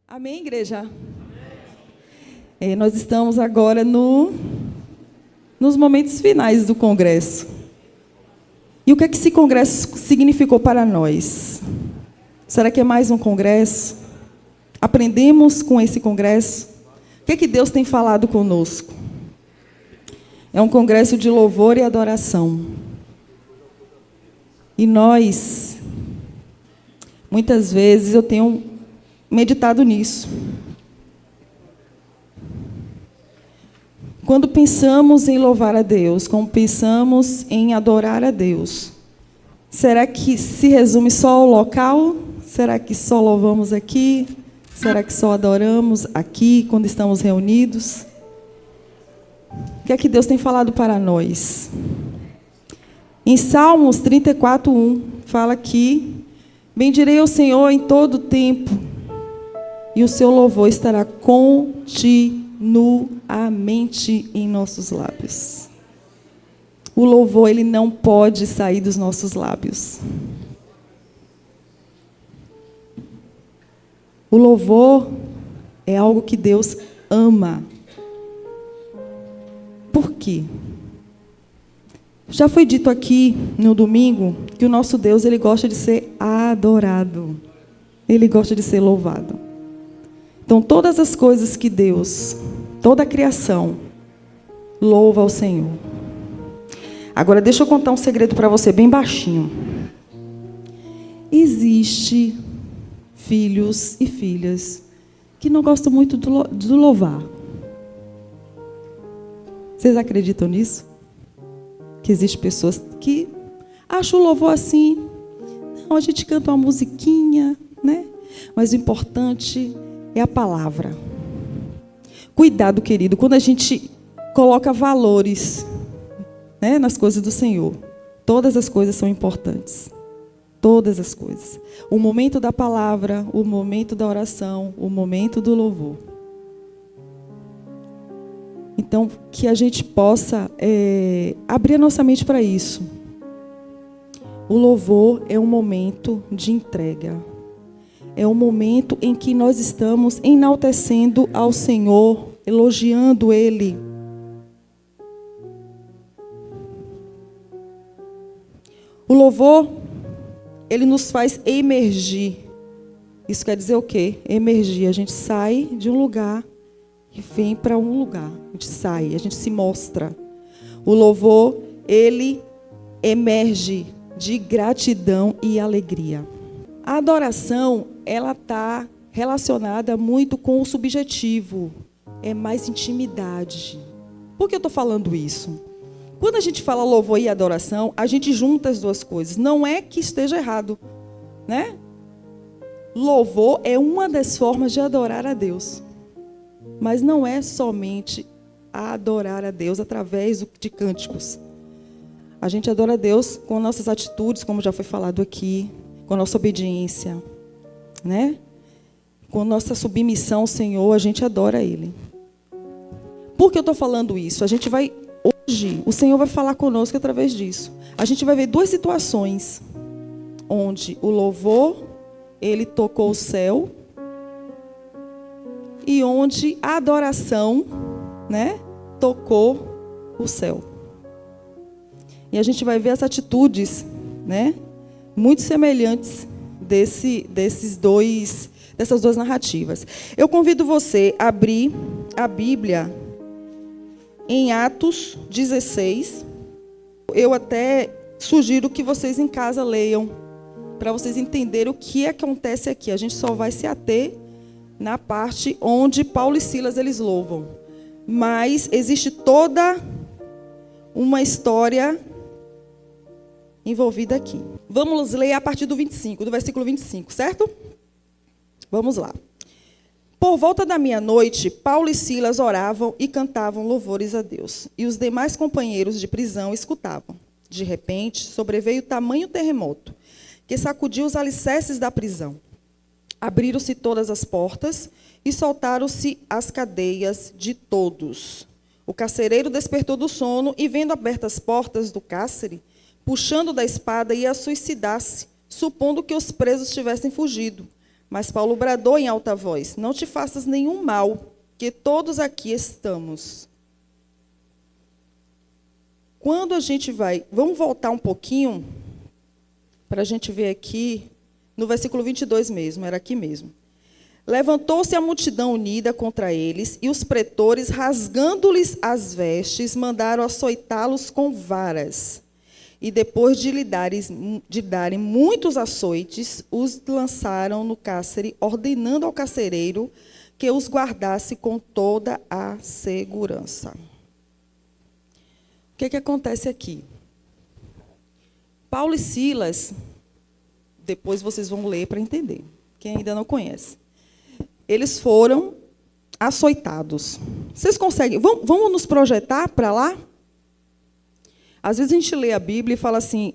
Amém, igreja? Nós estamos agora nos momentos finais do congresso. E o que é que esse congresso significou para nós? Será que é mais um congresso? Aprendemos com esse congresso? O que é que Deus tem falado conosco? É um congresso de louvor e adoração. E nós, muitas vezes, eu tenho meditado nisso. Quando pensamos em louvar a Deus, quando pensamos em adorar a Deus, será que se resume só ao local? Será que só louvamos aqui? Será que só adoramos aqui, quando estamos reunidos? O que é que Deus tem falado para nós? Em Salmos 34:1, fala que bendirei ao Senhor em todo o tempo, e o seu louvor estará continuamente em nossos lábios. O louvor, ele não pode sair dos nossos lábios. O louvor é algo que Deus ama. Por quê? Já foi dito aqui no domingo que o nosso Deus, ele gosta de ser adorado. Ele gosta de ser louvado. Então, todas as coisas que Deus, toda a criação, louva ao Senhor. Agora, deixa eu contar um segredo para você, bem baixinho. Existe filhos e filhas que não gostam muito do louvar. Vocês acreditam nisso? Que existem pessoas que acham o louvor assim. Não, a gente canta uma musiquinha, né? Mas o importante é a palavra. Cuidado, querido, quando a gente coloca valores, né, nas coisas do Senhor. Todas as coisas são importantes. Todas as coisas. O momento da palavra, o momento da oração, o momento do louvor. Então, que a gente possa abrir a nossa mente para isso. O louvor é um momento de entrega. É um momento em que nós estamos enaltecendo ao Senhor, elogiando Ele. O louvor, ele nos faz emergir. Isso quer dizer o quê? Emergir. A gente sai de um lugar e vem para um lugar. A gente sai, a gente se mostra. O louvor, ele emerge de gratidão e alegria. A adoração, ela está relacionada muito com o subjetivo. É mais intimidade. Por que eu estou falando isso? Quando a gente fala louvor e adoração, a gente junta as duas coisas. Não é que esteja errado, né? Louvor é uma das formas de adorar a Deus. Mas não é somente adorar a Deus através de cânticos. A gente adora a Deus com nossas atitudes, como já foi falado aqui, com a nossa obediência, né? Com nossa submissão ao Senhor, a gente adora Ele. Por que eu estou falando isso? Hoje, o Senhor vai falar conosco através disso. A gente vai ver duas situações onde o louvor, ele tocou o céu, e onde a adoração, né, tocou o céu. E a gente vai ver as atitudes, né, muito semelhantes dessas duas narrativas. Eu convido você a abrir a Bíblia em Atos 16. Eu até sugiro que vocês em casa leiam, para vocês entenderem o que acontece aqui. A gente só vai se ater na parte onde Paulo e Silas eles louvam. Mas existe toda uma história envolvida aqui. Vamos ler a partir do versículo 25, certo? Vamos lá. Por volta da meia-noite, Paulo e Silas oravam e cantavam louvores a Deus. E os demais companheiros de prisão escutavam. De repente, sobreveio tamanho terremoto, que sacudiu os alicerces da prisão. Abriram-se todas as portas e soltaram-se as cadeias de todos. O carcereiro despertou do sono e, vendo abertas as portas do cárcere, puxando da espada, ia suicidar-se, supondo que os presos tivessem fugido. Mas Paulo bradou em alta voz: não te faças nenhum mal, que todos aqui estamos. Quando a gente vai... Vamos voltar um pouquinho, para a gente ver aqui, no versículo 22 mesmo, era aqui mesmo. Levantou-se a multidão unida contra eles, e os pretores, rasgando-lhes as vestes, mandaram açoitá-los com varas. E depois de darem muitos açoites, os lançaram no cárcere, ordenando ao carcereiro que os guardasse com toda a segurança. O que acontece aqui? Paulo e Silas, depois vocês vão ler para entender, quem ainda não conhece. Eles foram açoitados. Vocês conseguem? Vamos nos projetar para lá? Às vezes a gente lê a Bíblia e fala assim,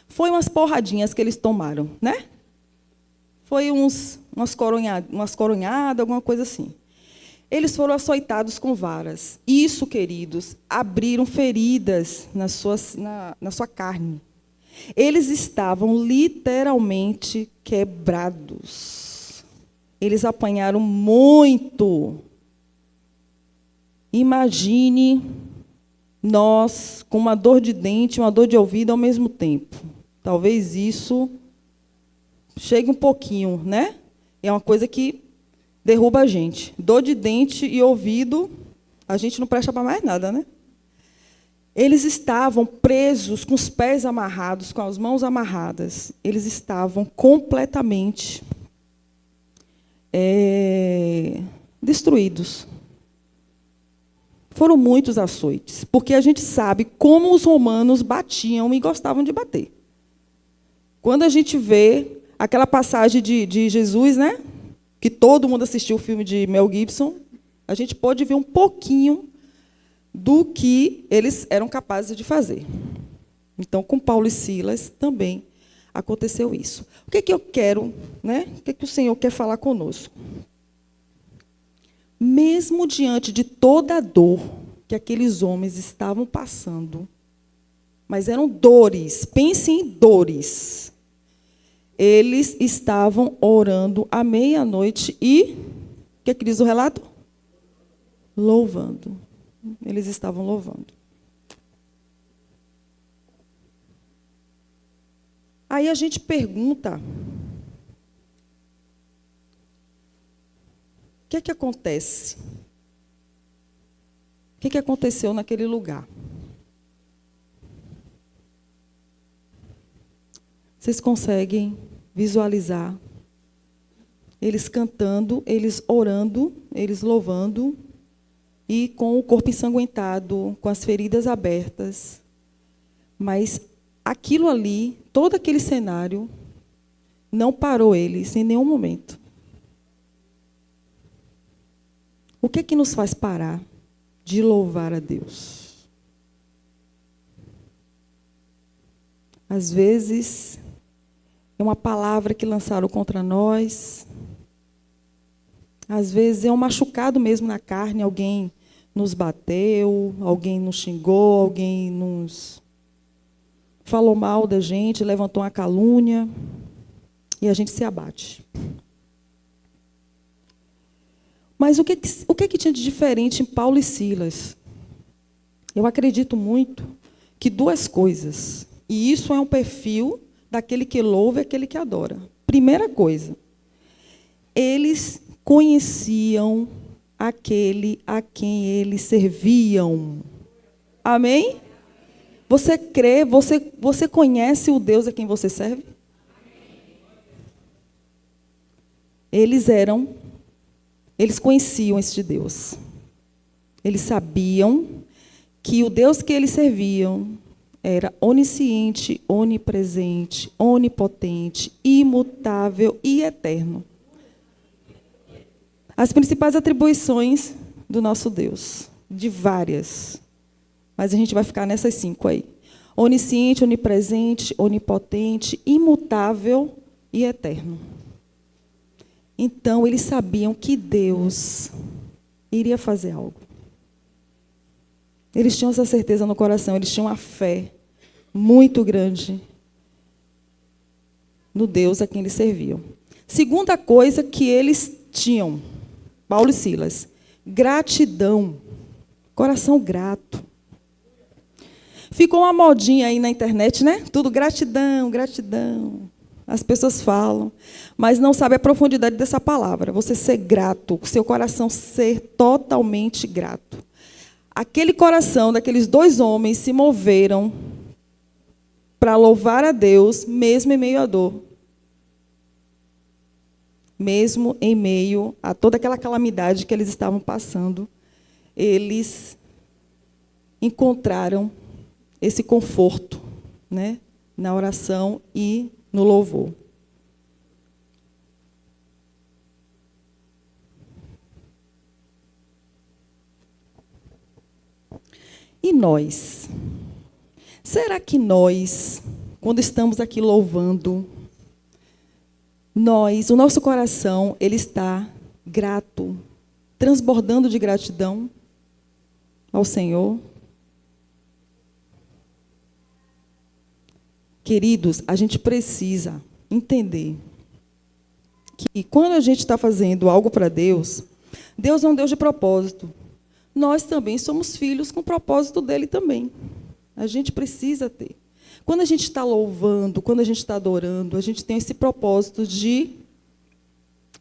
foi umas porradinhas que eles tomaram, né? Foi umas coronhadas, alguma coisa assim. Eles foram açoitados com varas. Isso, queridos, abriram feridas na sua carne. Eles estavam literalmente quebrados. Eles apanharam muito. Imagine nós com uma dor de dente, uma dor de ouvido ao mesmo tempo. Talvez isso chegue um pouquinho, né? É uma coisa que derruba a gente. Dor de dente e ouvido, a gente não presta para mais nada, né? Eles estavam presos, com os pés amarrados, com as mãos amarradas. Eles estavam completamente destruídos. Foram muitos açoites, porque a gente sabe como os romanos batiam e gostavam de bater. Quando a gente vê aquela passagem de Jesus, né, que todo mundo assistiu o filme de Mel Gibson, a gente pode ver um pouquinho do que eles eram capazes de fazer. Então, com Paulo e Silas também aconteceu isso. O que eu quero, né? O que o Senhor quer falar conosco? Mesmo diante de toda a dor que aqueles homens estavam passando, mas eram dores, pensem em dores, eles estavam orando à meia-noite e, o que diz o relato? Louvando. Eles estavam louvando. Aí a gente pergunta, o que acontece? O que aconteceu naquele lugar? Vocês conseguem visualizar eles cantando, eles orando, eles louvando, e com o corpo ensanguentado, com as feridas abertas. Mas aquilo ali, todo aquele cenário, não parou eles em nenhum momento. O que nos faz parar de louvar a Deus? Às vezes, é uma palavra que lançaram contra nós. Às vezes, é um machucado mesmo na carne, alguém nos bateu, alguém nos xingou, alguém nos falou mal da gente, levantou uma calúnia, e a gente se abate. Mas o que tinha de diferente em Paulo e Silas? Eu acredito muito que duas coisas, e isso é um perfil daquele que louva e aquele que adora. Primeira coisa, eles conheciam aquele a quem eles serviam. Amém? Você crê, você conhece o Deus a quem você serve? Eles conheciam este Deus. Eles sabiam que o Deus que eles serviam era onisciente, onipresente, onipotente, imutável e eterno. As principais atribuições do nosso Deus, de várias, mas a gente vai ficar nessas 5 aí. Onisciente, onipresente, onipotente, imutável e eterno. Então, eles sabiam que Deus iria fazer algo. Eles tinham essa certeza no coração, eles tinham uma fé muito grande no Deus a quem eles serviam. Segunda coisa que eles tinham, Paulo e Silas, gratidão, coração grato. Ficou uma modinha aí na internet, né? Tudo gratidão, gratidão. As pessoas falam, mas não sabem a profundidade dessa palavra. Você ser grato, seu coração ser totalmente grato. Aquele coração daqueles dois homens se moveram para louvar a Deus, mesmo em meio à dor. Mesmo em meio a toda aquela calamidade que eles estavam passando, eles encontraram esse conforto, né, na oração e no louvor. E nós? Será que nós, quando estamos aqui louvando, o nosso coração, ele está grato, transbordando de gratidão ao Senhor? Queridos, a gente precisa entender que quando a gente está fazendo algo para Deus, Deus é um Deus de propósito. Nós também somos filhos com o propósito dele também. A gente precisa ter. Quando a gente está louvando, quando a gente está adorando, a gente tem esse propósito de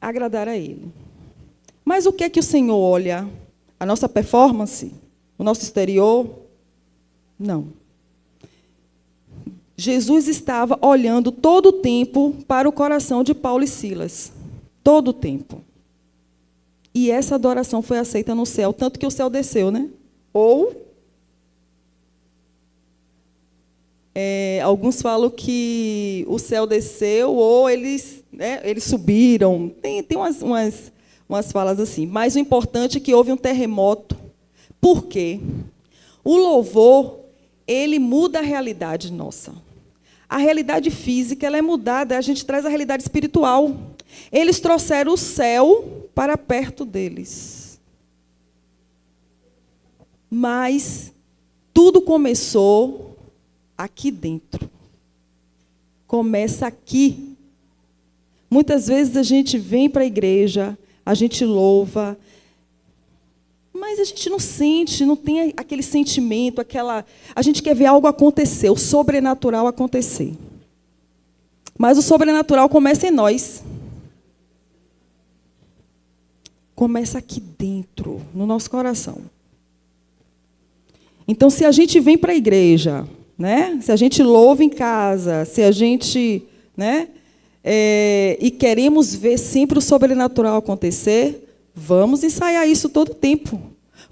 agradar a Ele. Mas o que é que o Senhor olha? A nossa performance? O nosso exterior? Não. Jesus estava olhando todo o tempo para o coração de Paulo e Silas. Todo o tempo. E essa adoração foi aceita no céu, tanto que o céu desceu, né? Ou alguns falam que o céu desceu, ou eles subiram. Tem umas falas assim. Mas o importante é que houve um terremoto. Por quê? O louvor, ele muda a realidade nossa. A realidade física ela é mudada, a gente traz a realidade espiritual. Eles trouxeram o céu para perto deles. Mas tudo começou aqui dentro. Começa aqui. Muitas vezes a gente vem para a igreja, a gente louva, mas a gente não sente, não tem aquele sentimento, a gente quer ver algo acontecer, o sobrenatural acontecer. Mas o sobrenatural começa em nós. Começa aqui dentro, no nosso coração. Então, se a gente vem para a igreja, né? Se a gente louva em casa, se a gente, né? E queremos ver sempre o sobrenatural acontecer, vamos ensaiar isso todo o tempo.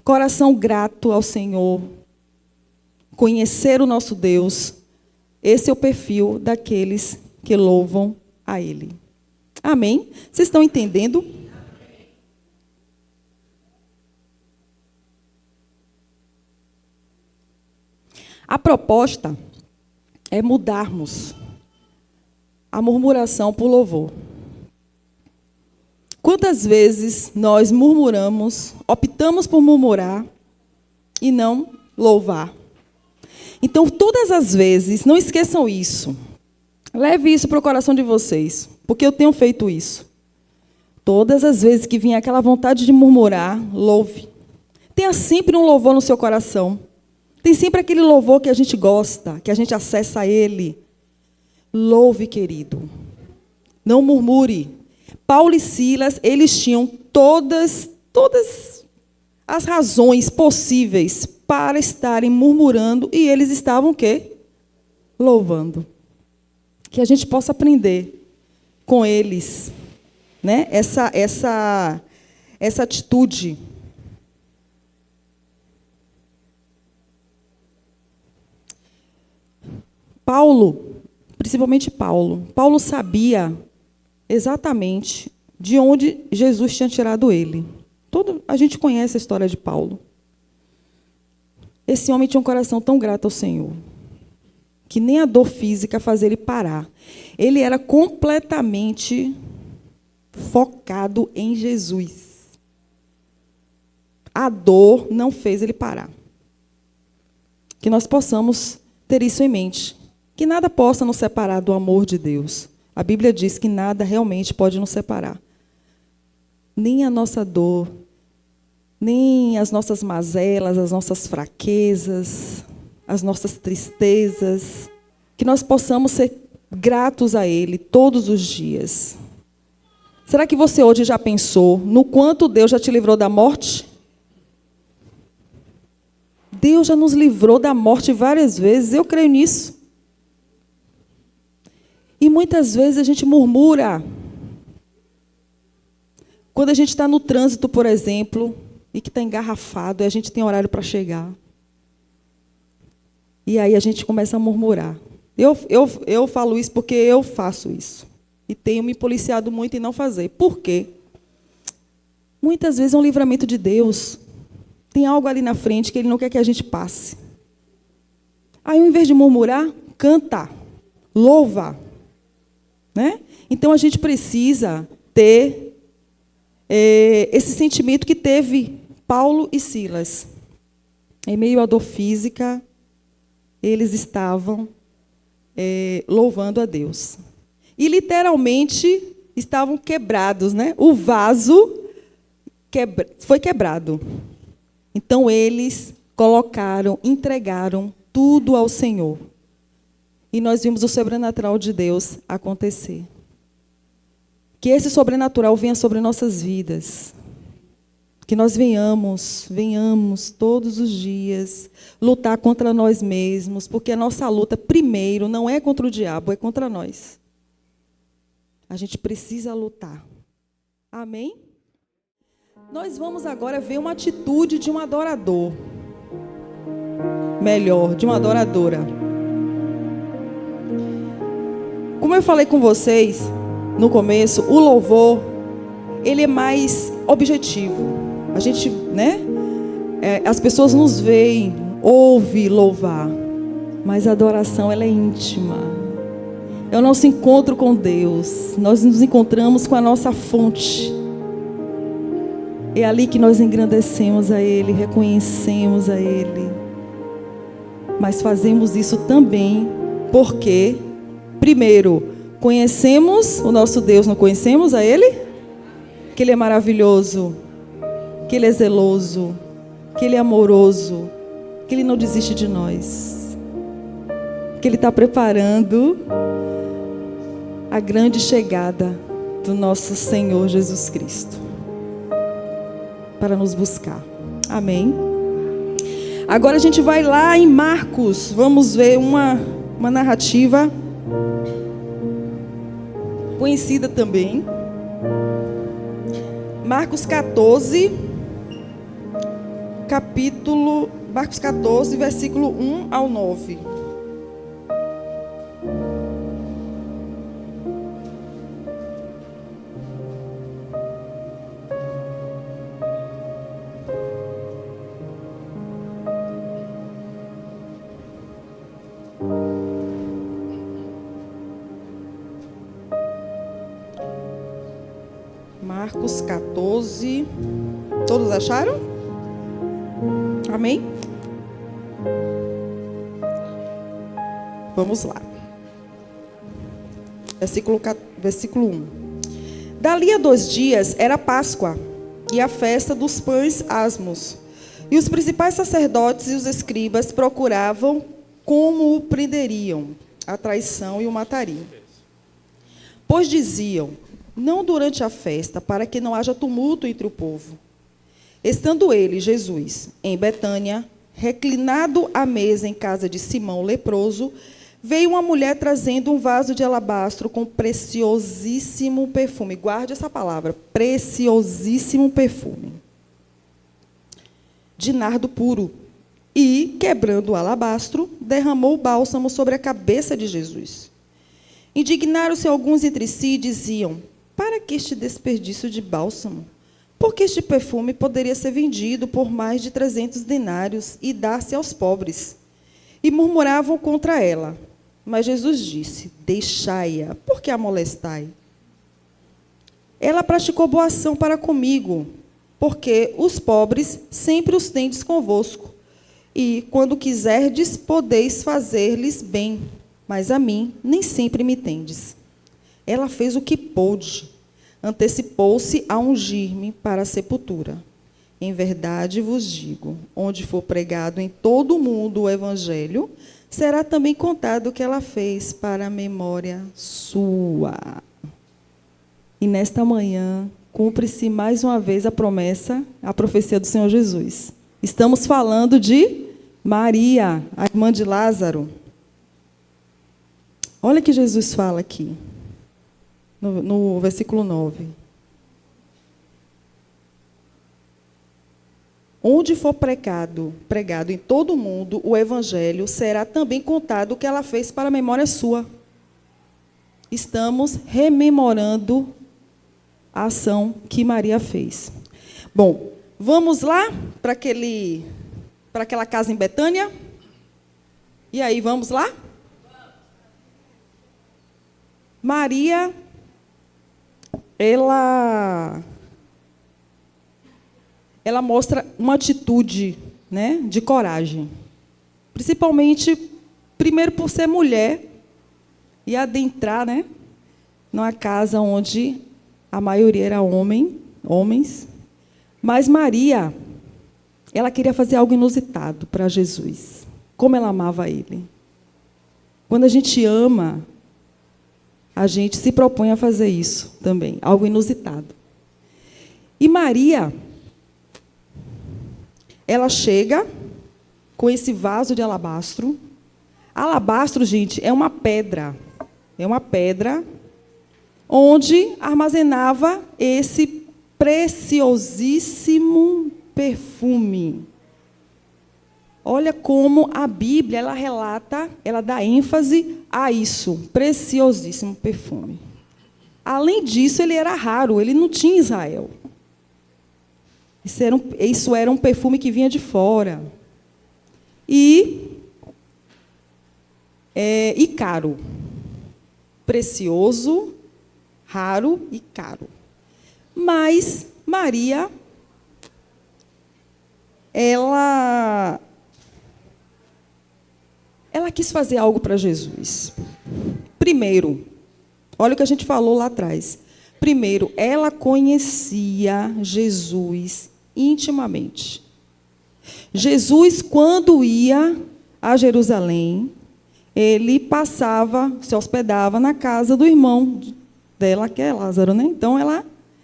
Coração grato ao Senhor. Conhecer o nosso Deus. Esse é o perfil daqueles que louvam a Ele. Amém? Vocês estão entendendo? A proposta é mudarmos a murmuração por louvor. Quantas vezes nós murmuramos, optamos por murmurar e não louvar? Então, todas as vezes, não esqueçam isso. Leve isso para o coração de vocês, porque eu tenho feito isso. Todas as vezes que vier aquela vontade de murmurar, louve. Tenha sempre um louvor no seu coração. Tem sempre aquele louvor que a gente gosta, que a gente acessa a ele. Louve, querido. Não murmure. Paulo e Silas, eles tinham todas as razões possíveis para estarem murmurando e eles estavam o quê? Louvando. Que a gente possa aprender com eles, né? Essa atitude. Paulo, principalmente Paulo sabia exatamente de onde Jesus tinha tirado ele. A gente conhece a história de Paulo. Esse homem tinha um coração tão grato ao Senhor, que nem a dor física fazia ele parar. Ele era completamente focado em Jesus. A dor não fez ele parar. Que nós possamos ter isso em mente. Que nada possa nos separar do amor de Deus. A Bíblia diz que nada realmente pode nos separar. Nem a nossa dor, nem as nossas mazelas, as nossas fraquezas, as nossas tristezas. Que nós possamos ser gratos a Ele todos os dias. Será que você hoje já pensou no quanto Deus já te livrou da morte? Deus já nos livrou da morte várias vezes, eu creio nisso. E muitas vezes a gente murmura. Quando a gente está no trânsito, por exemplo, e que está engarrafado, e a gente tem horário para chegar. E aí a gente começa a murmurar. Eu falo isso porque eu faço isso. E tenho me policiado muito em não fazer. Por quê? Muitas vezes é um livramento de Deus. Tem algo ali na frente que Ele não quer que a gente passe. Aí, ao invés de murmurar, canta, louva. Né? Então, a gente precisa ter esse sentimento que teve Paulo e Silas. Em meio à dor física, eles estavam louvando a Deus. E, literalmente, estavam quebrados. Né? O vaso foi quebrado. Então, eles entregaram tudo ao Senhor. E nós vimos o sobrenatural de Deus acontecer. Que esse sobrenatural venha sobre nossas vidas. Que nós venhamos todos os dias lutar contra nós mesmos, porque a nossa luta, primeiro, não é contra o diabo, é contra nós. A gente precisa lutar. Amém? Nós vamos agora ver uma atitude de um adorador. Melhor, de uma adoradora. Como eu falei com vocês no começo, o louvor, ele é mais objetivo. A gente, né? As pessoas nos veem, ouvem louvar, mas a adoração, ela é íntima. É o nosso encontro com Deus. Nós nos encontramos com a nossa fonte. É ali que nós engrandecemos a Ele, reconhecemos a Ele. Mas fazemos isso também porque, primeiro, conhecemos o nosso Deus, não conhecemos a Ele? Que Ele é maravilhoso, que Ele é zeloso, que Ele é amoroso, que Ele não desiste de nós, que Ele está preparando a grande chegada do nosso Senhor Jesus Cristo para nos buscar. Amém? Agora a gente vai lá em Marcos, vamos ver uma narrativa conhecida também. Marcos 14, versículo 1 ao 9. Marcos 14. Todos acharam? Amém? Vamos lá. Versículo 1. Dali a 2 dias era Páscoa e a festa dos pães asmos. E os principais sacerdotes e os escribas procuravam como o prenderiam à traição e o matariam. Pois diziam: não durante a festa, para que não haja tumulto entre o povo. Estando ele, Jesus, em Betânia, reclinado à mesa em casa de Simão leproso, veio uma mulher trazendo um vaso de alabastro com preciosíssimo perfume. Guarde essa palavra, preciosíssimo perfume, de nardo puro. E, quebrando o alabastro, derramou o bálsamo sobre a cabeça de Jesus. Indignaram-se alguns entre si e diziam: para que este desperdício de bálsamo? Porque este perfume poderia ser vendido por mais de 300 denários e dar-se aos pobres. E murmuravam contra ela. Mas Jesus disse: deixai-a, por que a molestai? Ela praticou boa ação para comigo, porque os pobres sempre os tendes convosco, e, quando quiserdes, podeis fazer-lhes bem, mas a mim nem sempre me tendes. Ela fez o que pôde. Antecipou-se a ungir-me para a sepultura. Em verdade vos digo, onde for pregado em todo o mundo o evangelho, será também contado o que ela fez para a memória sua. E nesta manhã, cumpre-se mais uma vez a promessa, a profecia do Senhor Jesus. Estamos falando de Maria, a irmã de Lázaro. Olha o que Jesus fala aqui, no versículo 9. Onde for pregado em todo o mundo o evangelho, será também contado o que ela fez para a memória sua. Estamos rememorando a ação que Maria fez. Bom, vamos lá para aquela casa em Betânia? E aí, vamos lá? Maria, ela mostra uma atitude, né, de coragem. Principalmente, primeiro, por ser mulher e adentrar, né, numa casa onde a maioria era homens. Mas Maria, ela queria fazer algo inusitado para Jesus. Como ela amava ele. Quando a gente ama, a gente se propõe a fazer isso também, algo inusitado. E Maria, ela chega com esse vaso de alabastro. Alabastro, gente, é uma pedra. É uma pedra onde armazenava esse preciosíssimo perfume. Olha como a Bíblia, ela relata, ela dá ênfase a isso, preciosíssimo perfume. Além disso, ele era raro, ele não tinha em Israel. Isso era um perfume que vinha de fora. E caro. Precioso, raro e caro. Mas Maria, ela quis fazer algo para Jesus. Primeiro, olha o que a gente falou lá atrás. Primeiro, ela conhecia Jesus intimamente. Jesus, quando ia a Jerusalém, ele se hospedava na casa do irmão dela, que é Lázaro, né? Então,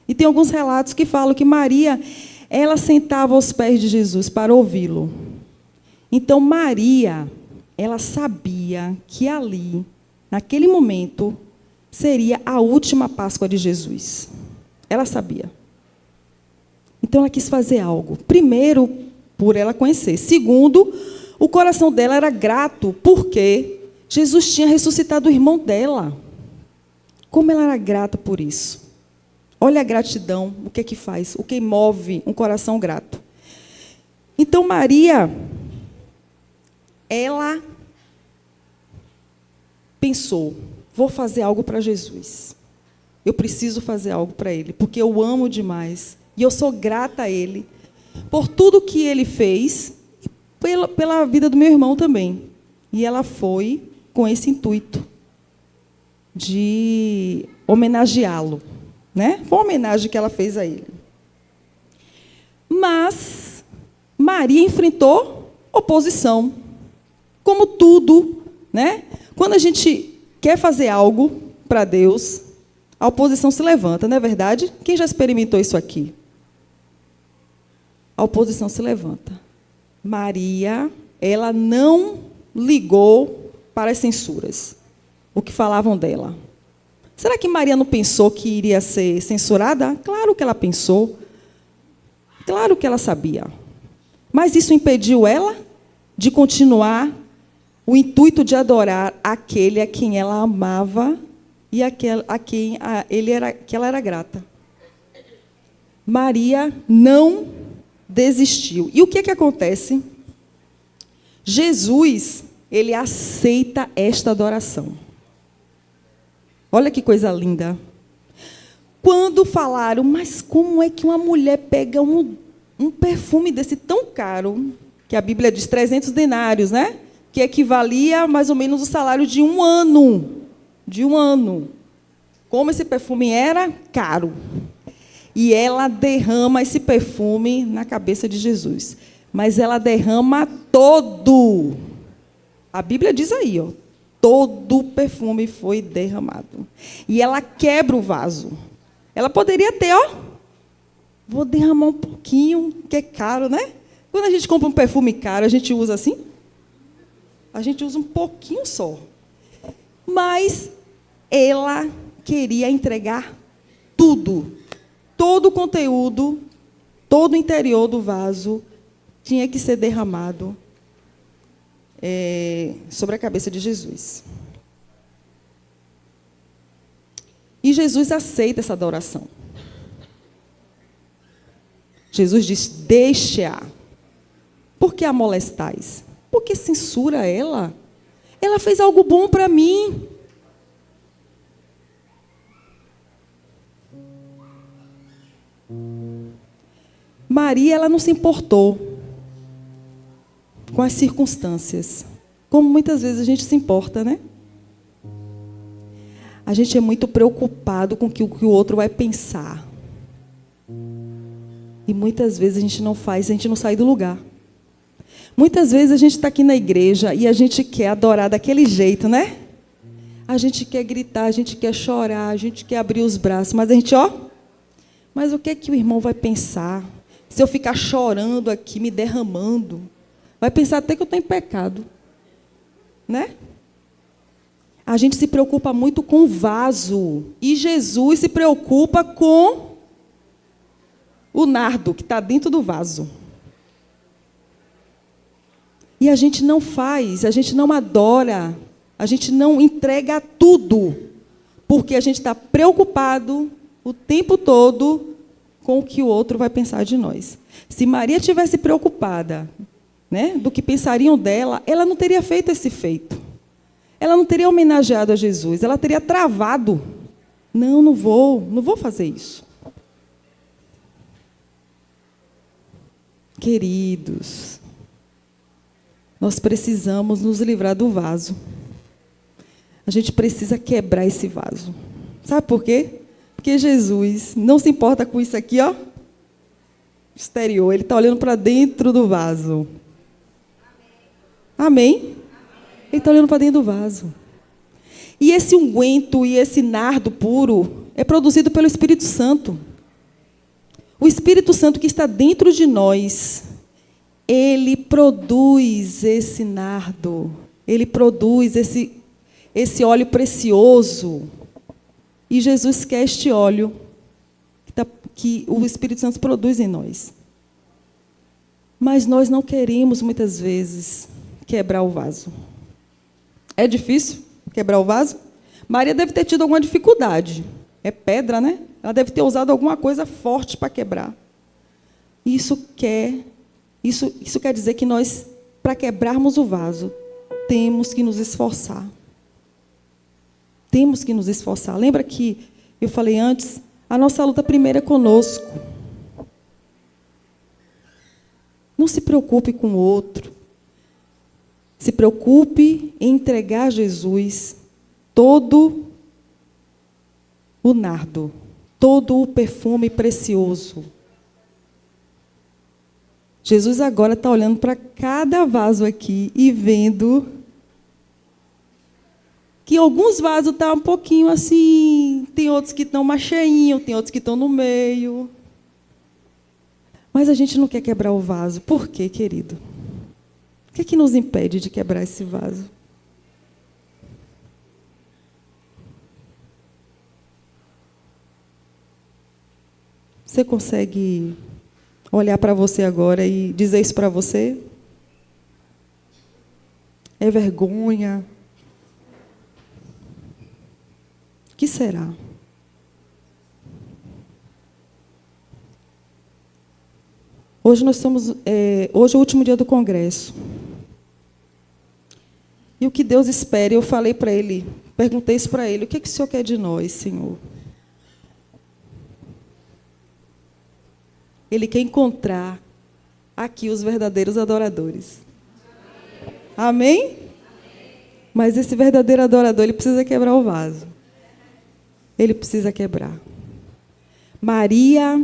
e tem alguns relatos que falam que Maria, ela sentava aos pés de Jesus para ouvi-lo. Então, Maria, ela sabia que ali, naquele momento, seria a última Páscoa de Jesus. Ela sabia. Então, ela quis fazer algo. Primeiro, por ela conhecer. Segundo, o coração dela era grato, porque Jesus tinha ressuscitado o irmão dela. Como ela era grata por isso. Olha a gratidão, o que é que faz, o que move um coração grato. Então, Maria, ela pensou, vou fazer algo para Jesus. Eu preciso fazer algo para Ele, porque eu amo demais. E eu sou grata a Ele por tudo que Ele fez e pela vida do meu irmão também. E ela foi com esse intuito de homenageá-lo. Né? Foi uma homenagem que ela fez a ele. Mas Maria enfrentou oposição. Como tudo, né? Quando a gente quer fazer algo para Deus, a oposição se levanta, não é verdade? Quem já experimentou isso aqui? A oposição se levanta. Maria, ela não ligou para as censuras, o que falavam dela. Será que Maria não pensou que iria ser censurada? Claro que ela pensou. Claro que ela sabia. Mas isso impediu ela de continuar o intuito de adorar aquele a quem ela amava e a quem ela era grata. Maria não desistiu. E o que é que acontece? Jesus, ele aceita esta adoração. Olha que coisa linda. Quando falaram, mas como é que uma mulher pega um perfume desse tão caro, que a Bíblia diz 300 denários, né? Que equivalia mais ou menos o salário de um ano. De um ano. como esse perfume era caro. E ela derrama esse perfume na cabeça de Jesus. Mas ela derrama todo. A Bíblia diz aí, ó, todo o perfume foi derramado. E ela quebra o vaso. Ela poderia ter, ó, vou derramar um pouquinho, que é caro, né? Quando a gente compra um perfume caro, a gente usa assim? A gente usa um pouquinho só. Mas ela queria entregar tudo. Todo o conteúdo, todo o interior do vaso tinha que ser derramado sobre a cabeça de Jesus. E Jesus aceita essa adoração. Jesus diz, deixa-a. Por que a molestais? Porque censura ela. Ela fez algo bom para mim. Maria, ela não se importou com as circunstâncias, como muitas vezes a gente se importa, né? A gente é muito preocupado com o que o outro vai pensar. E muitas vezes a gente não faz, a gente não sai do lugar. Muitas vezes a gente está aqui na igreja e a gente quer adorar daquele jeito, né? A gente quer gritar, a gente quer chorar, a gente quer abrir os braços, mas a gente, ó, mas o que é que o irmão vai pensar? Se eu ficar chorando aqui, me derramando, vai pensar até que eu estou em pecado, né? A gente se preocupa muito com o vaso, e Jesus se preocupa com o nardo que está dentro do vaso. E a gente não faz, a gente não adora, a gente não entrega tudo, porque a gente está preocupado o tempo todo com o que o outro vai pensar de nós. Se Maria tivesse preocupada, né, do que pensariam dela, ela não teria feito esse feito. Ela não teria homenageado a Jesus, ela teria travado. Não vou fazer isso. Queridos, nós precisamos nos livrar do vaso. A gente precisa quebrar esse vaso. Sabe por quê? Porque Jesus não se importa com isso aqui, ó, exterior. Ele está olhando para dentro do vaso. Amém? Ele está olhando para dentro do vaso. E esse unguento e esse nardo puro é produzido pelo Espírito Santo. O Espírito Santo que está dentro de nós, ele produz esse nardo, ele produz esse óleo precioso. E Jesus quer este óleo que o Espírito Santo produz em nós. Mas nós não queremos, muitas vezes, quebrar o vaso. É difícil quebrar o vaso? Maria deve ter tido alguma dificuldade. É pedra, né? Ela deve ter usado alguma coisa forte para quebrar. Isso quer dizer que nós, para quebrarmos o vaso, temos que nos esforçar. Temos que nos esforçar. Lembra que eu falei antes? A nossa luta primeiro é conosco. Não se preocupe com o outro. Se preocupe em entregar a Jesus todo o nardo, todo o perfume precioso. Jesus agora está olhando para cada vaso aqui e vendo que alguns vasos estão um pouquinho assim, tem outros que estão mais cheinhos, tem outros que estão no meio. Mas a gente não quer quebrar o vaso. Por quê, querido? O que é que nos impede de quebrar esse vaso? Você consegue olhar para você agora e dizer isso para você? É vergonha? O que será? Hoje hoje é o último dia do congresso. E o que Deus espera, eu falei para ele, perguntei isso para ele, o que o Senhor quer de nós, Senhor? Ele quer encontrar aqui os verdadeiros adoradores. Amém? Mas esse verdadeiro adorador, ele precisa quebrar o vaso. ele precisa quebrar. Maria,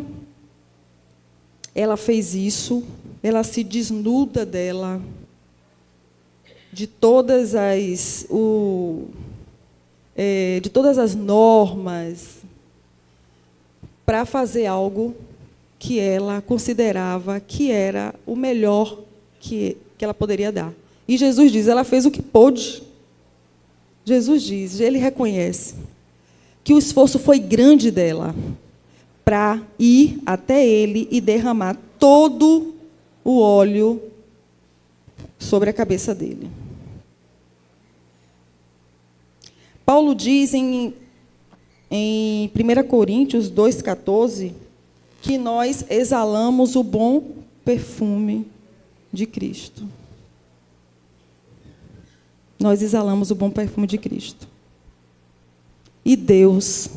ela fez isso, ela se desnuda dela, de todas as normas, para fazer algo que ela considerava que era o melhor que ela poderia dar. E Jesus diz, ela fez o que pôde. Jesus diz, ele reconhece que o esforço foi grande dela para ir até ele e derramar todo o óleo sobre a cabeça dele. Paulo diz em 1 Coríntios 2,14, que nós exalamos o bom perfume de Cristo. Nós exalamos o bom perfume de Cristo. E Deus,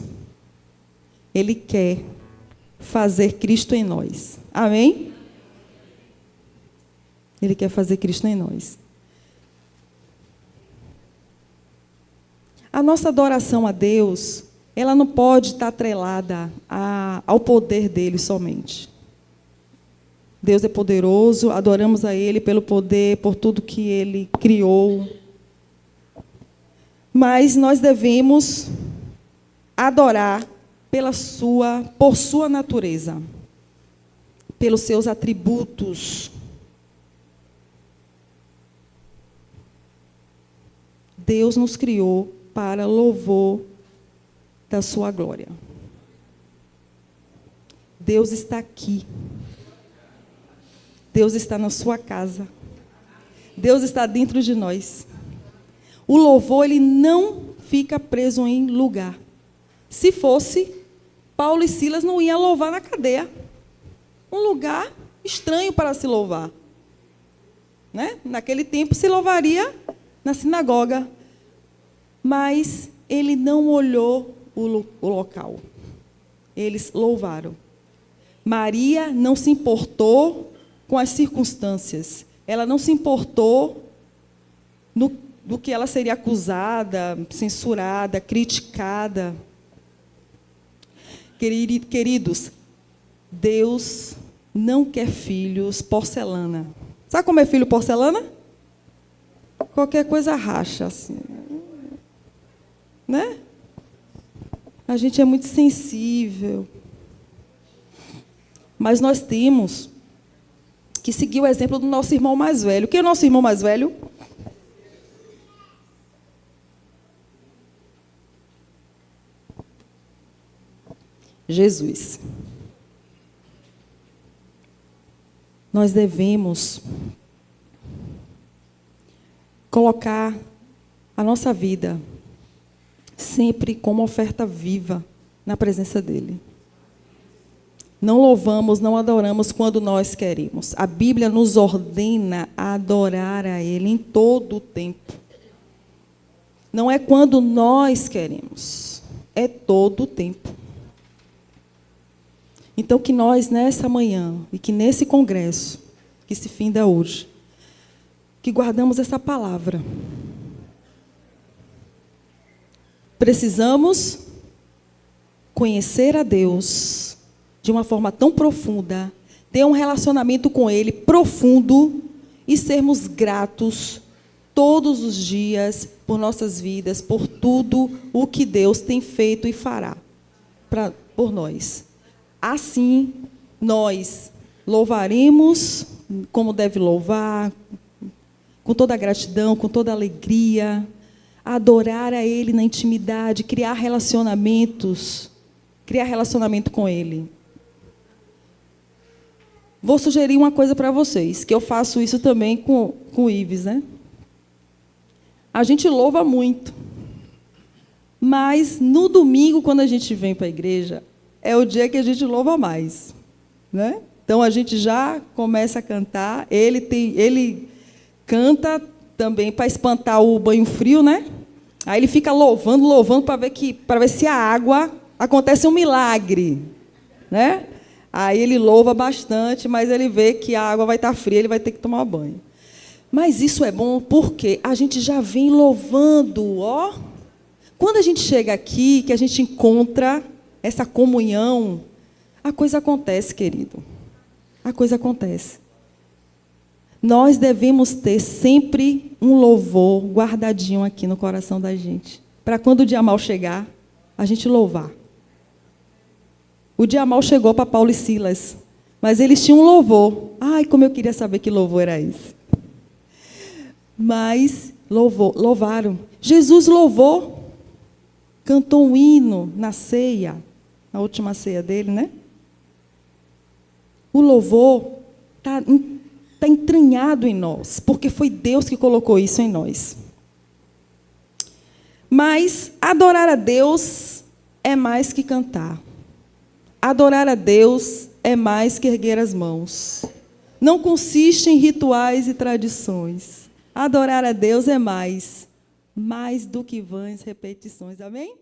ele quer fazer Cristo em nós. Amém? Ele quer fazer Cristo em nós. A nossa adoração a Deus, ela não pode estar atrelada ao poder dele somente. Deus é poderoso, adoramos a ele pelo poder, por tudo que ele criou. Mas nós devemos adorar por sua natureza, pelos seus atributos. Deus nos criou para louvor da sua glória. Deus está aqui. Deus está na sua casa. Deus está dentro de nós. O louvor, ele não fica preso em lugar. Se fosse, Paulo e Silas não iam louvar na cadeia. Um lugar estranho para se louvar. Né? Naquele tempo se louvaria na sinagoga. Mas ele não olhou o local. Eles louvaram. Maria não se importou com as circunstâncias. Ela não se importou do que ela seria acusada, censurada, criticada. Queridos, Deus não quer filhos porcelana. Sabe como é filho porcelana? Qualquer coisa racha, assim. Né? A gente é muito sensível. Mas nós temos que seguir o exemplo do nosso irmão mais velho. Quem é o nosso irmão mais velho? Jesus. Nós devemos colocar a nossa vida sempre como oferta viva na presença dele. Não louvamos, não adoramos quando nós queremos. A Bíblia nos ordena a adorar a ele em todo o tempo. Não é quando nós queremos, é todo o tempo. Então, que nós, nessa manhã, e que nesse congresso, que se finda hoje, que guardamos essa palavra. Precisamos conhecer a Deus de uma forma tão profunda, ter um relacionamento com ele profundo e sermos gratos todos os dias por nossas vidas, por tudo o que Deus tem feito e fará por nós. Assim, nós louvaremos como deve louvar, com toda a gratidão, com toda a alegria, adorar a ele na intimidade, criar relacionamento com ele. Vou sugerir uma coisa para vocês, que eu faço isso também com o Ives, né? A gente louva muito, mas no domingo, quando a gente vem para a igreja, é o dia que a gente louva mais, né? Então a gente já começa a cantar. Ele canta também para espantar o banho frio, né? Aí ele fica louvando para ver se a água acontece um milagre, né? Aí ele louva bastante, mas ele vê que a água vai estar fria, ele vai ter que tomar banho. Mas isso é bom porque a gente já vem louvando, ó, quando a gente chega aqui, que a gente encontra essa comunhão, a coisa acontece, querido. A coisa acontece. Nós devemos ter sempre um louvor guardadinho aqui no coração da gente, para quando o dia mal chegar, a gente louvar. O dia mal chegou para Paulo e Silas, mas eles tinham um louvor. Ai, como eu queria saber que louvor era esse. Mas louvaram. Jesus louvou, cantou um hino na ceia, na última ceia dele, né? O louvor está entranhado em nós, porque foi Deus que colocou isso em nós. Mas adorar a Deus é mais que cantar. Adorar a Deus é mais que erguer as mãos. Não consiste em rituais e tradições. Adorar a Deus é mais do que vãs repetições. Amém?